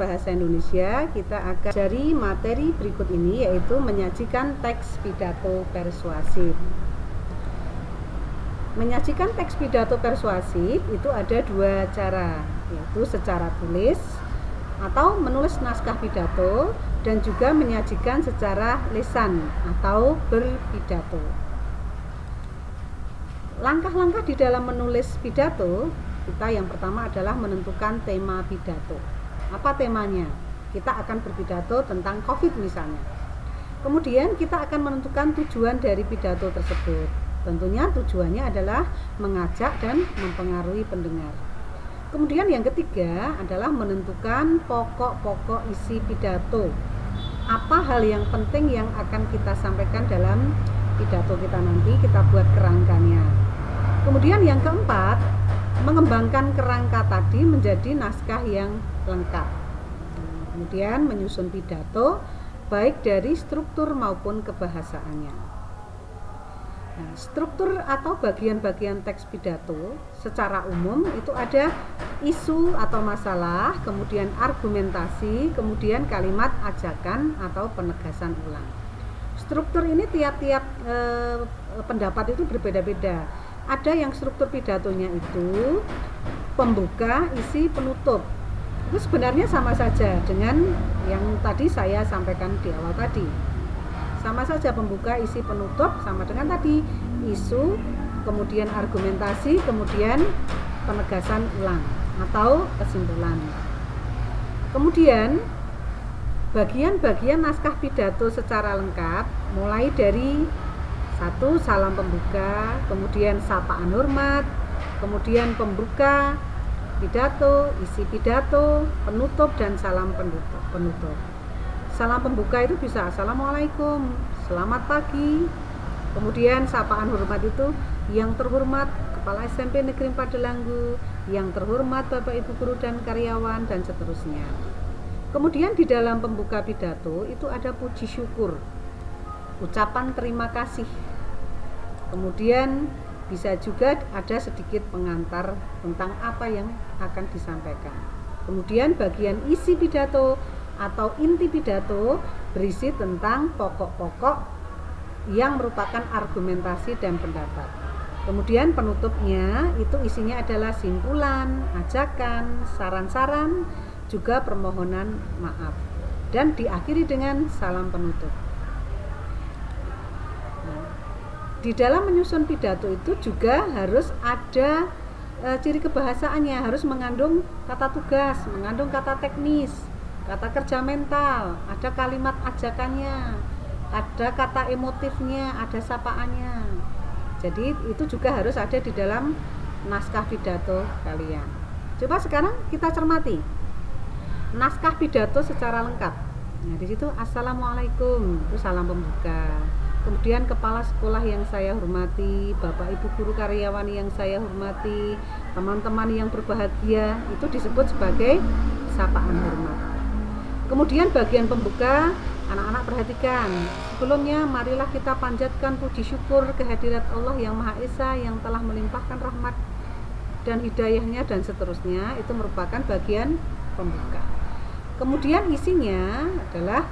Bahasa Indonesia, kita akan cari materi berikut ini, yaitu menyajikan teks pidato persuasif. Menyajikan teks pidato persuasif itu ada dua cara, yaitu secara tulis atau menulis naskah pidato, dan juga menyajikan secara lisan atau berpidato. Langkah-langkah di dalam menulis pidato, kita yang pertama adalah menentukan tema pidato. Apa temanya? Kita akan berpidato tentang COVID misalnya. Kemudian kita akan menentukan tujuan dari pidato tersebut. Tentunya tujuannya adalah mengajak dan mempengaruhi pendengar. Kemudian yang ketiga adalah menentukan pokok-pokok isi pidato. Apa hal yang penting yang akan kita sampaikan dalam pidato kita nanti, kita buat kerangkanya. Kemudian yang keempat, mengembangkan kerangka tadi menjadi naskah yang lengkap. Kemudian menyusun pidato baik dari struktur maupun kebahasaannya. Nah, struktur atau bagian-bagian teks pidato secara umum itu ada isu atau masalah, kemudian argumentasi, kemudian kalimat ajakan atau penegasan ulang. Struktur ini tiap-tiap pendapat itu berbeda-beda. Ada yang struktur pidatonya itu pembuka, isi, penutup. Itu sebenarnya sama saja dengan yang tadi saya sampaikan di awal tadi. Sama saja pembuka, isi, penutup, sama dengan tadi isu, kemudian argumentasi, kemudian penegasan ulang atau kesimpulan. Kemudian bagian-bagian naskah pidato secara lengkap mulai dari 1. Salam pembuka, kemudian sapaan hormat, kemudian pembuka pidato, isi pidato, penutup, dan salam penutup. Salam pembuka itu bisa Assalamualaikum, selamat pagi. Kemudian sapaan hormat itu yang terhormat Kepala SMP Negeri 4 Delanggu, yang terhormat Bapak Ibu guru dan karyawan, dan seterusnya. Kemudian di dalam pembuka pidato itu ada puji syukur, ucapan terima kasih. Kemudian bisa juga ada sedikit pengantar tentang apa yang akan disampaikan. Kemudian bagian isi pidato atau inti pidato berisi tentang pokok-pokok yang merupakan argumentasi dan pendapat. Kemudian penutupnya itu isinya adalah simpulan, ajakan, saran-saran, juga permohonan maaf, dan diakhiri dengan salam penutup. Di dalam menyusun pidato itu juga harus ada ciri kebahasaannya, harus mengandung kata tugas, mengandung kata teknis, kata kerja mental, ada kalimat ajakannya, ada kata emotifnya, ada sapaannya. Jadi itu juga harus ada di dalam naskah pidato kalian. Coba sekarang kita cermati naskah pidato secara lengkap. Nah, di situ Assalamualaikum, itu salam pembuka. Kemudian kepala sekolah yang saya hormati, Bapak Ibu guru karyawan yang saya hormati, teman-teman yang berbahagia, itu disebut sebagai sapaan hormat. Kemudian bagian pembuka, anak-anak perhatikan. Sebelumnya marilah kita panjatkan puji syukur kehadirat Allah yang Maha Esa yang telah melimpahkan rahmat dan hidayahnya, dan seterusnya. Itu merupakan bagian pembuka. Kemudian isinya adalah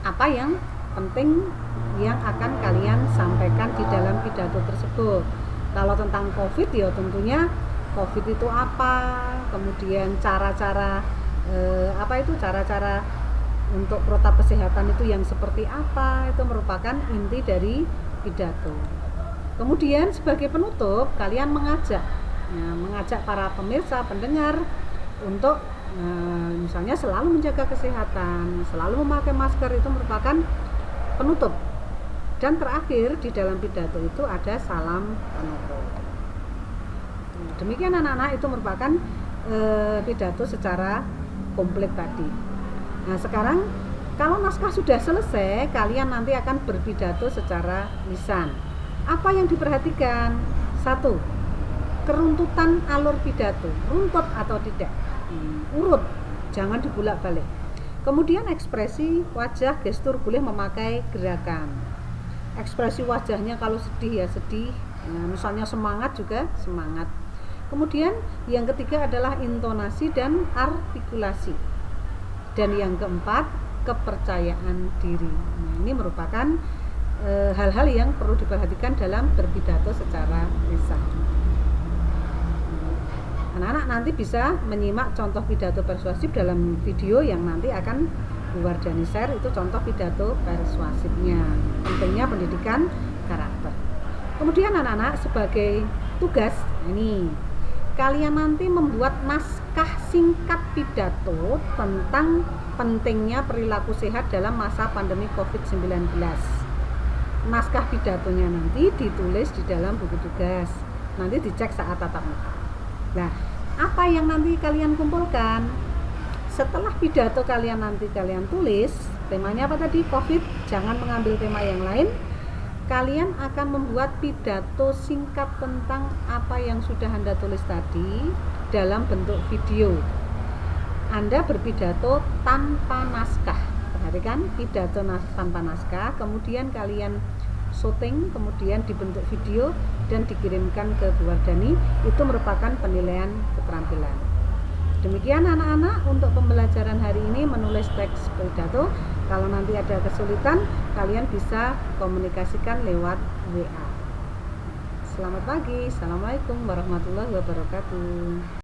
apa yang penting yang akan kalian sampaikan di dalam pidato tersebut. Kalau tentang COVID ya tentunya COVID itu apa, kemudian cara-cara cara-cara untuk protap kesehatan itu yang seperti apa, itu merupakan inti dari pidato. Kemudian sebagai penutup kalian mengajak para pemirsa, pendengar untuk misalnya selalu menjaga kesehatan, selalu memakai masker, itu merupakan penutup. Dan terakhir di dalam pidato itu ada salam penutup. Demikian anak-anak, itu merupakan pidato secara komplit tadi. Nah sekarang kalau naskah sudah selesai, kalian nanti akan berpidato secara lisan. Apa yang diperhatikan? 1. Keruntutan alur pidato, runtut atau tidak, urut, jangan dibulak-balik. Kemudian ekspresi wajah, gestur, boleh memakai gerakan. Ekspresi wajahnya kalau sedih ya sedih, misalnya semangat juga semangat. Kemudian yang ketiga adalah intonasi dan artikulasi. Dan yang keempat, kepercayaan diri. Nah, ini merupakan hal-hal yang perlu diperhatikan dalam berpidato secara lisan. Anak-anak nanti bisa menyimak contoh pidato persuasif dalam video yang nanti akan Bu Wardani share, itu contoh pidato persuasifnya. Pentingnya pendidikan karakter. Kemudian anak-anak sebagai tugas ini kalian nanti membuat naskah singkat pidato tentang pentingnya perilaku sehat dalam masa pandemi COVID-19. Naskah pidatonya nanti ditulis di dalam buku tugas. Nanti dicek saat tatap muka. Nah, apa yang nanti kalian kumpulkan? Setelah pidato kalian nanti kalian tulis, temanya apa tadi? COVID, jangan mengambil tema yang lain. Kalian akan membuat pidato singkat tentang apa yang sudah Anda tulis tadi dalam bentuk video. Anda berpidato tanpa naskah. Perhatikan, pidato tanpa naskah, kemudian kalian syuting, kemudian dibentuk video dan dikirimkan ke Bu Wardani. Itu merupakan penilaian keterampilan. Demikian anak-anak untuk pembelajaran hari ini menulis teks pidato. Kalau nanti ada kesulitan, kalian bisa komunikasikan lewat WA. Selamat pagi. Assalamualaikum warahmatullahi wabarakatuh.